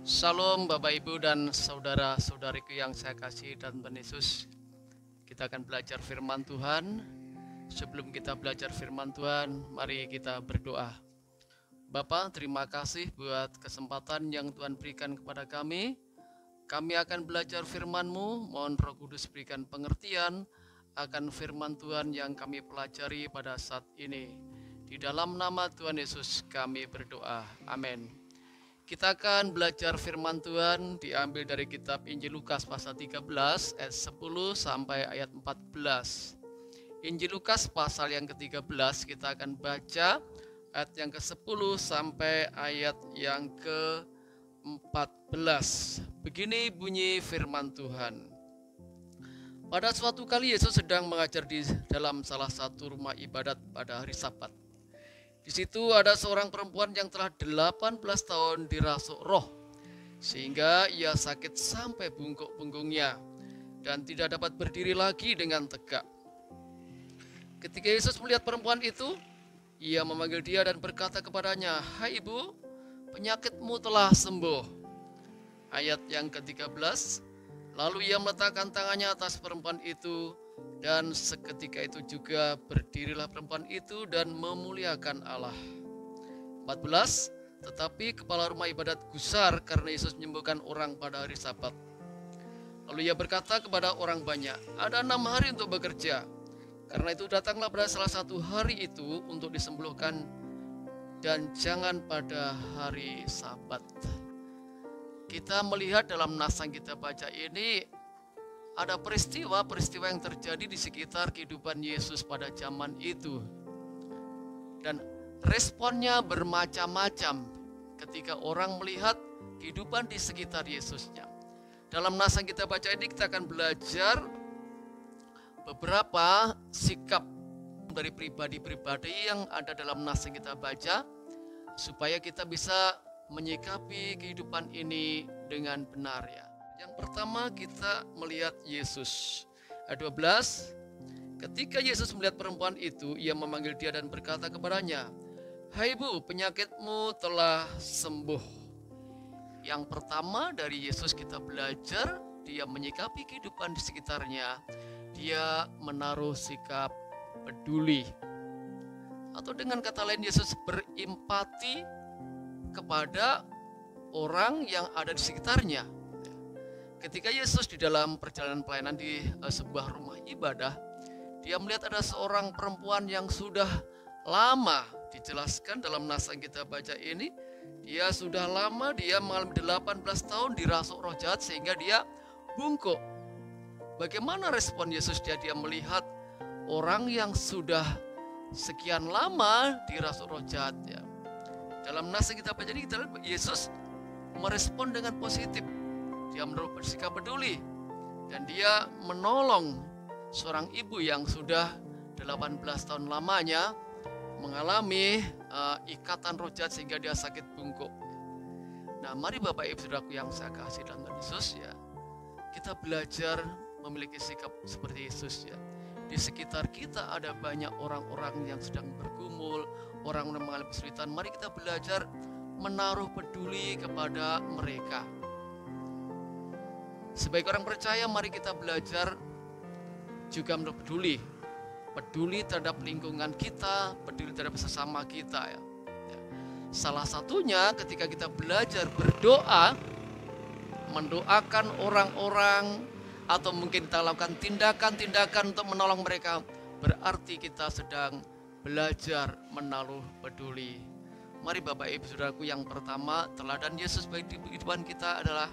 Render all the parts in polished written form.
Salam Bapak Ibu dan saudara-saudariku yang saya kasih dan Tuhan Yesus. Kita akan belajar firman Tuhan. Sebelum kita belajar firman Tuhan, mari kita berdoa. Bapa, terima kasih buat kesempatan yang Tuhan berikan kepada kami. Kami akan belajar firman-Mu, mohon Roh Kudus berikan pengertian akan firman Tuhan yang kami pelajari pada saat ini. Di dalam nama Tuhan Yesus kami berdoa, amin. Kita akan belajar firman Tuhan diambil dari kitab Injil Lukas pasal 13 ayat 10 sampai ayat 14. Injil Lukas pasal yang ke-13 kita akan baca ayat yang ke-10 sampai ayat yang ke-14. Begini bunyi firman Tuhan. Pada suatu kali Yesus sedang mengajar di dalam salah satu rumah ibadat pada hari Sabat. Di situ ada seorang perempuan yang telah 18 tahun dirasuk roh, sehingga ia sakit sampai bungkuk punggungnya dan tidak dapat berdiri lagi dengan tegak. Ketika Yesus melihat perempuan itu, ia memanggil dia dan berkata kepadanya, "Hai ibu, penyakitmu telah sembuh." Ayat yang ke-13, lalu ia meletakkan tangannya atas perempuan itu, dan seketika itu juga berdirilah perempuan itu dan memuliakan Allah. 14. Tetapi kepala rumah ibadat gusar karena Yesus menyembuhkan orang pada hari Sabat. Lalu ia berkata kepada orang banyak, "Ada 6 hari untuk bekerja. Karena itu datanglah pada salah satu hari itu untuk disembuhkan, dan jangan pada hari Sabat." Kita melihat dalam nas yang kita baca ini, ada peristiwa-peristiwa yang terjadi di sekitar kehidupan Yesus pada zaman itu. Dan responnya bermacam-macam ketika orang melihat kehidupan di sekitar Yesusnya. Dalam nas yang kita baca ini kita akan belajar beberapa sikap dari pribadi-pribadi yang ada dalam nas yang kita baca, supaya kita bisa menyikapi kehidupan ini dengan benar ya. Yang pertama kita melihat Yesus. Ayat 12, ketika Yesus melihat perempuan itu, ia memanggil dia dan berkata kepadanya, "Hai ibu, penyakitmu telah sembuh." Yang pertama dari Yesus kita belajar, dia menyikapi kehidupan di sekitarnya. Dia menaruh sikap peduli. Atau dengan kata lain, Yesus berempati kepada orang yang ada di sekitarnya. Ketika Yesus di dalam perjalanan pelayanan di sebuah rumah ibadah, dia melihat ada seorang perempuan yang sudah lama, dijelaskan dalam nas yang kita baca ini, dia sudah lama, dia mengalami 18 tahun dirasuk roh jahat sehingga dia bungkuk. Bagaimana respon Yesus dia melihat orang yang sudah sekian lama dirasuk roh jahat ya. Dalam nas yang kita baca ini kita lihat Yesus merespon dengan positif. Dia menaruh bersikap peduli dan dia menolong seorang ibu yang sudah 18 tahun lamanya mengalami ikatan roh jahat sehingga dia sakit bungkuk. Nah, mari Bapak Ibu Saudaraku yang saya kasih dalam Tuhan Yesus ya, kita belajar memiliki sikap seperti Yesus ya. Di sekitar kita ada banyak orang-orang yang sedang bergumul, orang yang mengalami kesulitan. Mari kita belajar menaruh peduli kepada mereka. Sebagai orang percaya, mari kita belajar juga menaruh peduli terhadap lingkungan kita, peduli terhadap sesama kita ya. Salah satunya ketika kita belajar berdoa, mendoakan orang-orang, atau mungkin kita lakukan tindakan-tindakan untuk menolong mereka, berarti kita sedang belajar menaruh peduli. Mari Bapak Ibu Saudaraku, yang pertama teladan Yesus bagi kehidupan kita adalah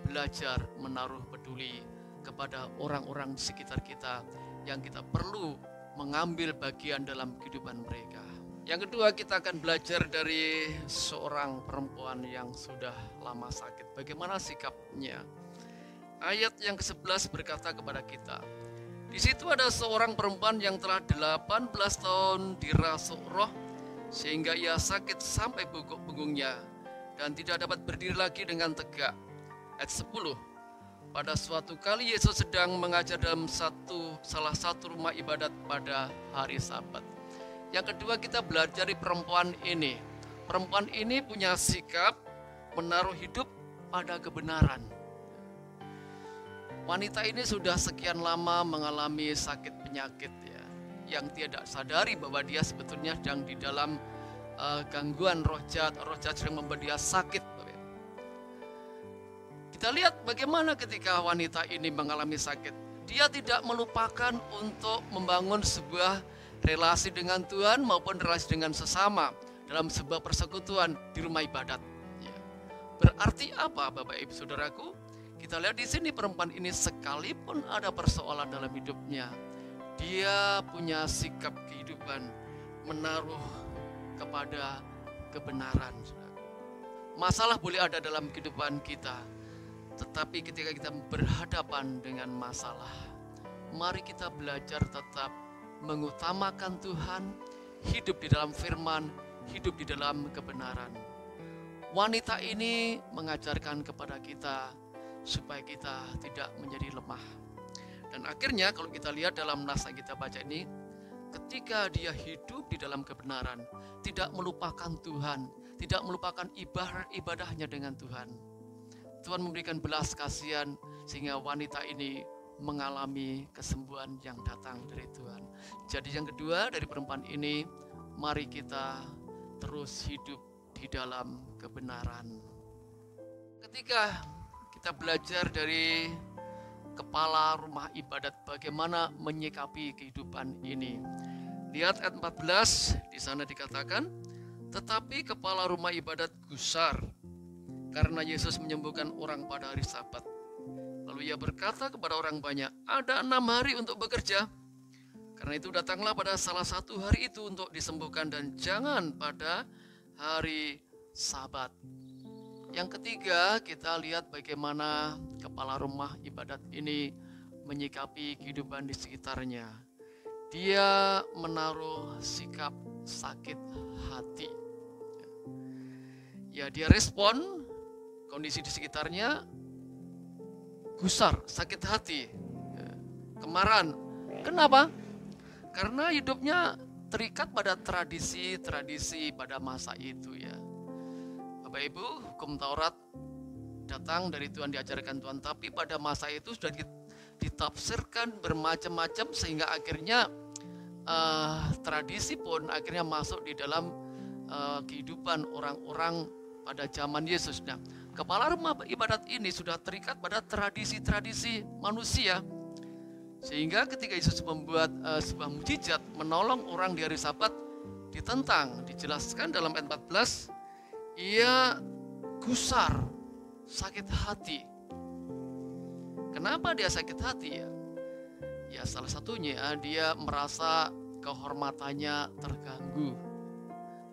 belajar menaruh peduli kepada orang-orang di sekitar kita yang kita perlu mengambil bagian dalam kehidupan mereka. Yang kedua, kita akan belajar dari seorang perempuan yang sudah lama sakit. Bagaimana sikapnya? Ayat yang ke-11 berkata kepada kita, di situ ada seorang perempuan yang telah 18 tahun dirasuk roh, sehingga ia sakit sampai bungkuk punggungnya dan tidak dapat berdiri lagi dengan tegak. Ayat 10, pada suatu kali Yesus sedang mengajar dalam salah satu rumah ibadat pada hari Sabat. Yang kedua, kita belajar dari perempuan ini. Perempuan ini punya sikap menaruh hidup kepada kebenaran. Wanita ini sudah sekian lama mengalami sakit penyakit ya, yang tidak sadari bahwa dia sebetulnya sedang di dalam gangguan roh jahat sedang membuat dia sakit. Kita lihat bagaimana ketika wanita ini mengalami sakit, dia tidak melupakan untuk membangun sebuah relasi dengan Tuhan maupun relasi dengan sesama dalam sebuah persekutuan di rumah ibadat. Berarti apa, Bapak Ibu Saudaraku? Kita lihat di sini perempuan ini sekalipun ada persoalan dalam hidupnya, dia punya sikap kehidupan menaruh kepada kebenaran. Masalah boleh ada dalam kehidupan kita, tetapi ketika kita berhadapan dengan masalah, mari kita belajar tetap mengutamakan Tuhan, hidup di dalam firman, hidup di dalam kebenaran. Wanita ini mengajarkan kepada kita supaya kita tidak menjadi lemah. Dan akhirnya kalau kita lihat dalam nas yang kita baca ini, ketika dia hidup di dalam kebenaran, tidak melupakan Tuhan, tidak melupakan ibadahnya dengan Tuhan, Tuhan memberikan belas kasihan sehingga wanita ini mengalami kesembuhan yang datang dari Tuhan. Jadi yang kedua dari perempuan ini, mari kita terus hidup di dalam kebenaran. Ketika kita belajar dari kepala rumah ibadat bagaimana menyikapi kehidupan ini. Lihat ayat 14, di sana dikatakan, tetapi kepala rumah ibadat gusar karena Yesus menyembuhkan orang pada hari Sabat. Lalu ia berkata kepada orang banyak, ada 6 hari untuk bekerja. Karena itu datanglah pada salah satu hari itu untuk disembuhkan dan jangan pada hari Sabat. Yang ketiga, kita lihat bagaimana kepala rumah ibadat ini menyikapi kehidupan di sekitarnya. Dia menaruh sikap sakit hati. Ya, dia respon kondisi di sekitarnya gusar, sakit hati, kemarahan. Kenapa? Karena hidupnya terikat pada tradisi-tradisi pada masa itu ya. Bapak Ibu, hukum Taurat datang dari Tuhan, diajarkan Tuhan, tapi pada masa itu sudah ditafsirkan bermacam-macam sehingga akhirnya tradisi pun akhirnya masuk di dalam kehidupan orang-orang pada zaman Yesus. Nah, kepala rumah ibadat ini sudah terikat pada tradisi-tradisi manusia, sehingga ketika Yesus membuat sebuah mujizat menolong orang di hari Sabat ditentang. Dijelaskan dalam ayat 14, ia gusar, sakit hati. Kenapa dia sakit hati ya? Ya salah satunya dia merasa kehormatannya terganggu,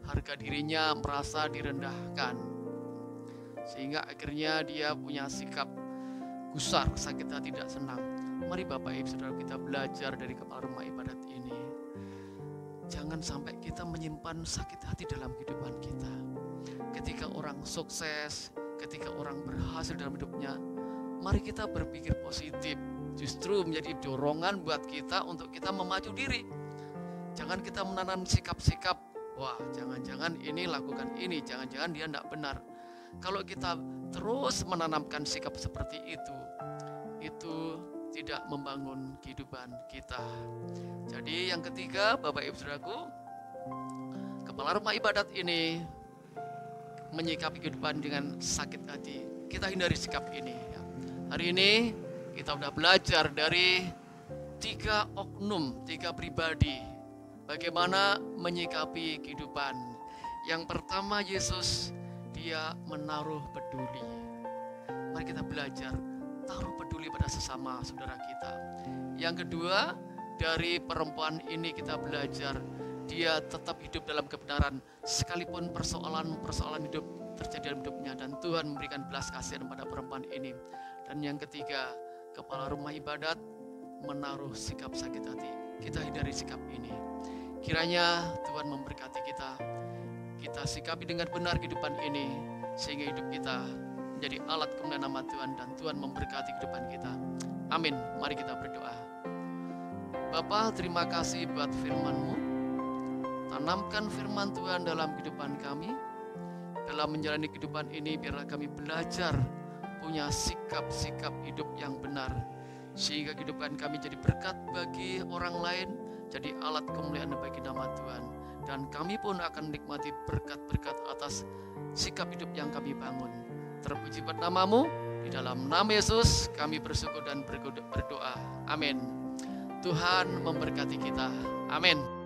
harga dirinya merasa direndahkan, sehingga akhirnya dia punya sikap gusar, sakit hati, tidak senang. Mari Bapak Ibu Saudara kita belajar dari kepala rumah ibadat ini. Jangan sampai kita menyimpan sakit hati dalam kehidupan kita. Ketika orang sukses, ketika orang berhasil dalam hidupnya, mari kita berpikir positif. Justru menjadi dorongan buat kita untuk kita memaju diri. Jangan kita menanam sikap-sikap, wah jangan-jangan ini lakukan ini, jangan-jangan dia tidak benar. Kalau kita terus menanamkan sikap seperti itu tidak membangun kehidupan kita. Jadi yang ketiga, Bapak Ibu Saudaraku, kepala rumah ibadat ini menyikapi kehidupan dengan sakit hati. Kita hindari sikap ini. Hari ini kita sudah belajar dari 3 oknum, 3 pribadi, bagaimana menyikapi kehidupan. Yang pertama, Yesus, dia menaruh peduli. Mari kita belajar taruh peduli pada sesama saudara kita. Yang kedua, dari perempuan ini kita belajar dia tetap hidup dalam kebenaran sekalipun persoalan hidup terjadi dalam hidupnya, dan Tuhan memberikan belas kasihan pada perempuan ini. Dan yang ketiga, kepala rumah ibadat menaruh sikap sakit hati. Kita hindari sikap ini. Kiranya Tuhan memberkati kita sikapi dengan benar kehidupan ini, sehingga hidup kita menjadi alat kemuliaan nama Tuhan, dan Tuhan memberkati kehidupan kita. Amin. Mari kita berdoa. Bapa, terima kasih buat firman-Mu. Tanamkan firman Tuhan dalam kehidupan kami. Dalam menjalani kehidupan ini, biarlah kami belajar punya sikap-sikap hidup yang benar, sehingga kehidupan kami jadi berkat bagi orang lain, jadi alat kemuliaan bagi nama Tuhan. Dan kami pun akan menikmati berkat-berkat atas sikap hidup yang kami bangun. Terpuji buat namamu, di dalam nama Yesus kami bersyukur dan berdoa. Amin. Tuhan memberkati kita. Amin.